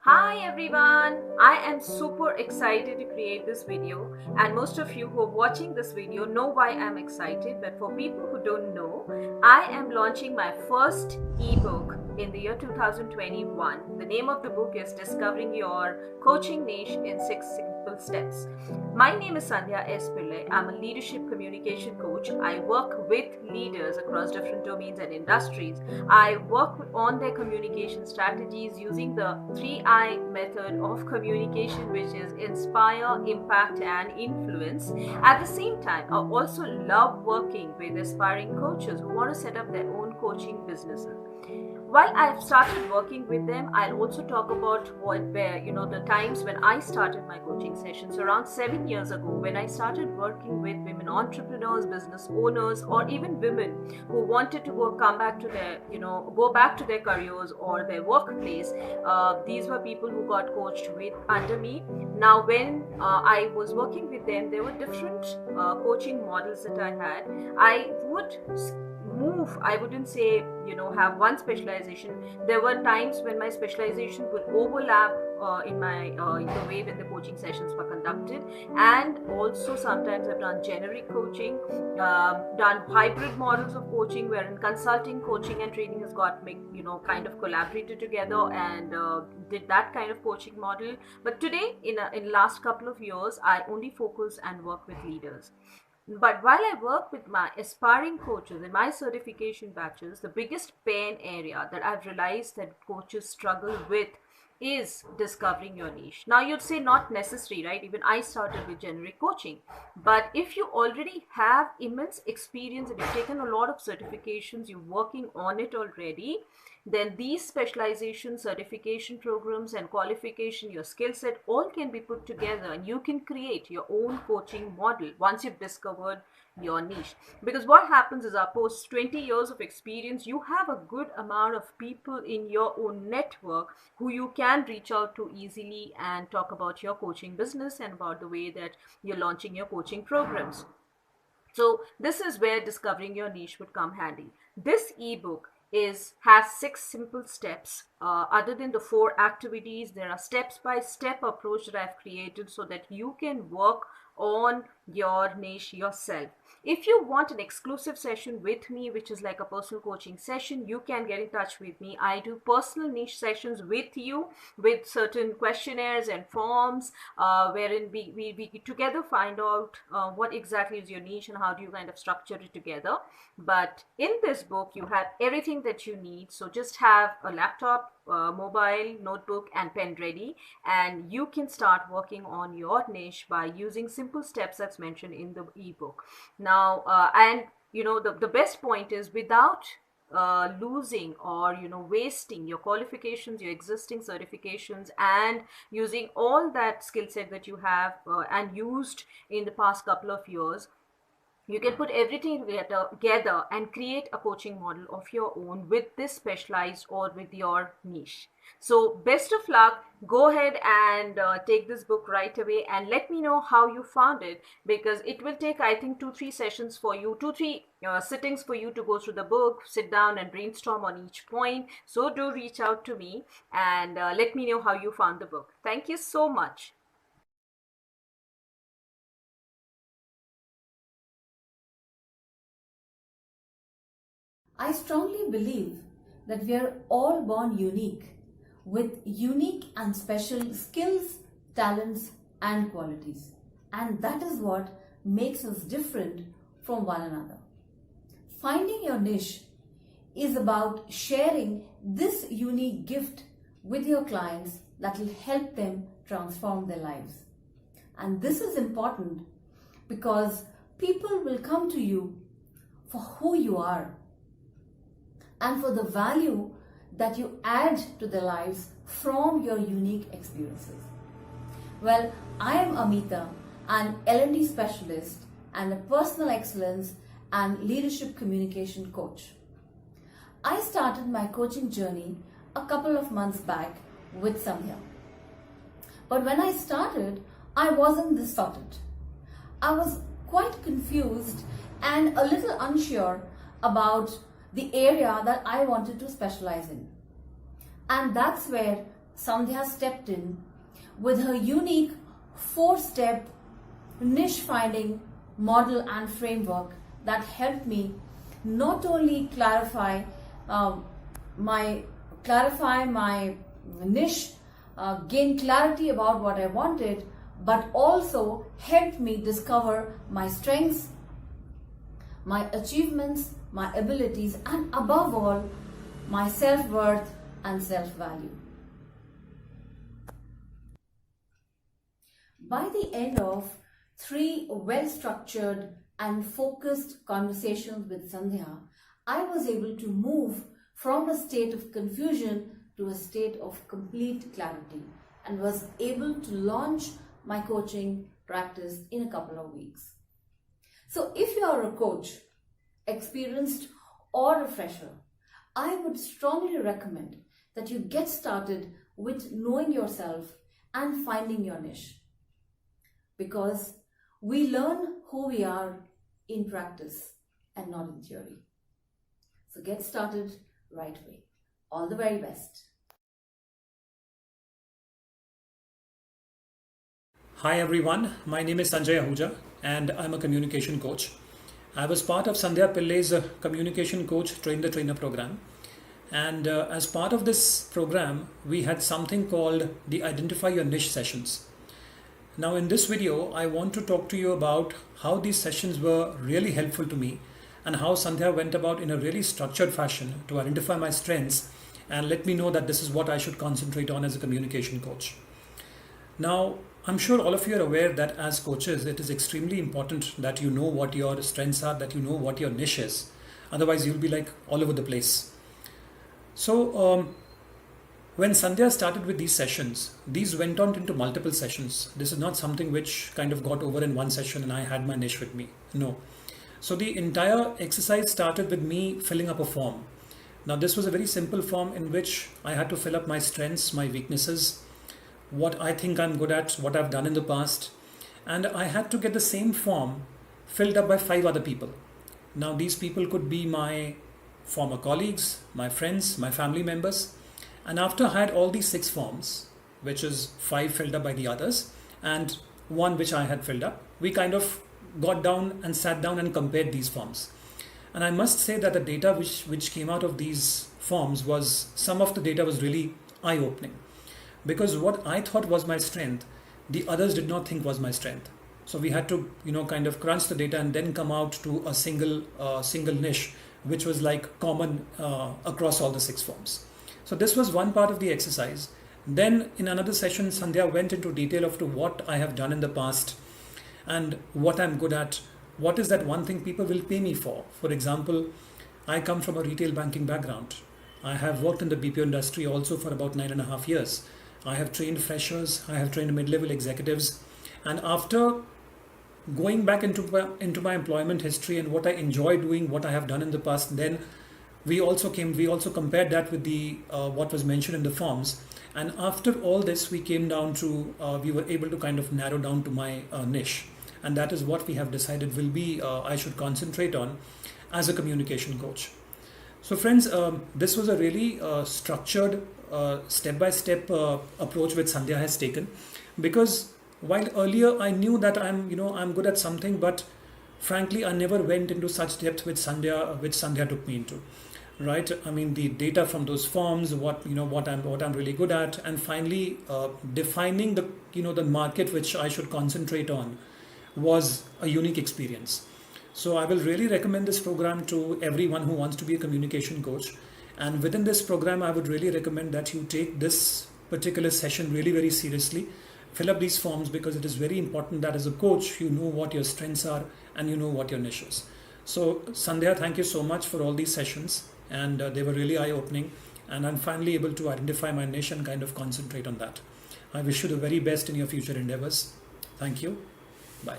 Hi everyone! I am super excited to create this video, and most of you who are watching this video know why I'm excited. But for people who don't know, I am launching my first ebook in the year 2021. The name of the book is Discovering Your Coaching Niche in 6 Simple Steps. My name is Sandhya S. Pillai. I'm a leadership communication coach. I work with leaders across different domains and industries. I work on their communication strategies using the 3I method of communication, which is inspire, impact, and influence. At the same time, I also love working with aspiring coaches who want to set up their own coaching businesses. While I've started working with them, I'll also talk about the times when I started my coaching sessions around 7 years ago, when I started working with women entrepreneurs, business owners, or even women who wanted to come back to go back to their careers or their workplace. These were people who got coached with under me. Now, when I was working with them, there were different coaching models that I had. I would move, I wouldn't say have one specialization. There were times when my specialization would overlap in the way when the coaching sessions were conducted, and also sometimes I've done generic coaching, done hybrid models of coaching wherein consulting, coaching, and training has got kind of collaborated together, and did that kind of coaching model. But today, in last couple of years, I only focus and work with leaders. But while I work with my aspiring coaches in my certification batches, the biggest pain area that I've realized that coaches struggle with is discovering your niche. Now, you'd say not necessary, right? Even I started with generic coaching. But if you already have immense experience and you've taken a lot of certifications, you're working on it already, then these specialization, certification programs, and qualification, your skill set, all can be put together, and you can create your own coaching model once you've discovered your niche. Because what happens is, post 20 years of experience, you have a good amount of people in your own network who you can reach out to easily and talk about your coaching business and about the way that you're launching your coaching programs. So this is where discovering your niche would come handy. This ebook has 6 simple steps. Other than the 4 activities, there are step-by-step approach that I've created so that you can work on your niche yourself. If you want an exclusive session with me, which is like a personal coaching session, you can get in touch with me. I do personal niche sessions with you with certain questionnaires and forms, wherein we together find out what exactly is your niche and how do you kind of structure it together. But in this book, you have everything that you need. So just have a laptop, mobile, notebook, and pen ready, and you can start working on your niche by using simple steps that's mentioned in the ebook. Now, and the best point is, without losing or wasting your qualifications, your existing certifications, and using all that skill set that you have and used in the past couple of years, you can put everything together and create a coaching model of your own with this specialized or with your niche. So best of luck. Go ahead and take this book right away and let me know how you found it, because it will take, I think, 2-3 sessions for you, 2-3 sittings for you to go through the book, sit down and brainstorm on each point. So do reach out to me and let me know how you found the book. Thank you so much. I strongly believe that we are all born unique with unique and special skills, talents, and qualities. And that is what makes us different from one another. Finding your niche is about sharing this unique gift with your clients that will help them transform their lives. And this is important because people will come to you for who you are and for the value that you add to their lives from your unique experiences. Well, I am Amita, an L&D specialist and a personal excellence and leadership communication coach. I started my coaching journey a couple of months back with Sandhya. But when I started, I wasn't this sorted. I was quite confused and a little unsure about the area that I wanted to specialize in. And that's where Sandhya stepped in with her unique 4-step niche finding model and framework that helped me not only clarify my niche, gain clarity about what I wanted, but also helped me discover my strengths, my achievements, my abilities, and above all, my self-worth and self-value. By the end of 3 well-structured and focused conversations with Sandhya, I was able to move from a state of confusion to a state of complete clarity and was able to launch my coaching practice in a couple of weeks. So if you are a coach, experienced or a fresher, I would strongly recommend that you get started with knowing yourself and finding your niche. Because we learn who we are in practice and not in theory. So get started right away. All the very best. Hi everyone, my name is Sanjay Ahuja and I'm a communication coach. I was part of Sandhya Pillai's communication coach train the trainer program, and as part of this program we had something called the identify your niche sessions. Now in this video I want to talk to you about how these sessions were really helpful to me and how Sandhya went about in a really structured fashion to identify my strengths and let me know that this is what I should concentrate on as a communication coach. Now, I'm sure all of you are aware that as coaches, it is extremely important that you know what your strengths are, that you know what your niche is. Otherwise, you'll be like all over the place. So, when Sandhya started with these sessions, these went on into multiple sessions. This is not something which kind of got over in one session and I had my niche with me. No. So the entire exercise started with me filling up a form. Now, this was a very simple form in which I had to fill up my strengths, my weaknesses, what I think I'm good at, what I've done in the past, and I had to get the same form filled up by 5 other people. Now these people could be my former colleagues, my friends, my family members, and after I had all these 6 forms, which is 5 filled up by the others and 1 which I had filled up, we kind of got down and sat down and compared these forms. And I must say that the data which came out of these forms was, some of the data was really eye-opening. Because what I thought was my strength, the others did not think was my strength. So we had to, kind of crunch the data and then come out to a single niche, which was like common across all the 6 forms. So this was one part of the exercise. Then in another session, Sandhya went into detail of to what I have done in the past and what I'm good at. What is that one thing people will pay me for? For example, I come from a retail banking background. I have worked in the BPO industry also for about 9.5 years. I have trained freshers, I have trained mid-level executives, and after going back into my employment history and what I enjoy doing, what I have done in the past, then we also compared that with the what was mentioned in the forms, and after all this we came down to we were able to kind of narrow down to my niche, and that is what we have decided will be I should concentrate on as a communication coach. So friends, this was a really structured step-by-step approach which Sandhya has taken, because while earlier I knew that I'm good at something, but frankly I never went into such depth which Sandhya took me into. Right? I mean, the data from those forms, what I'm really good at, and finally defining the market which I should concentrate on was a unique experience. So I will really recommend this program to everyone who wants to be a communication coach. And within this program, I would really recommend that you take this particular session really very seriously. Fill up these forms because it is very important that as a coach, you know what your strengths are and you know what your niche is. So Sandhya, thank you so much for all these sessions, and they were really eye-opening, and I'm finally able to identify my niche and kind of concentrate on that. I wish you the very best in your future endeavors. Thank you. Bye.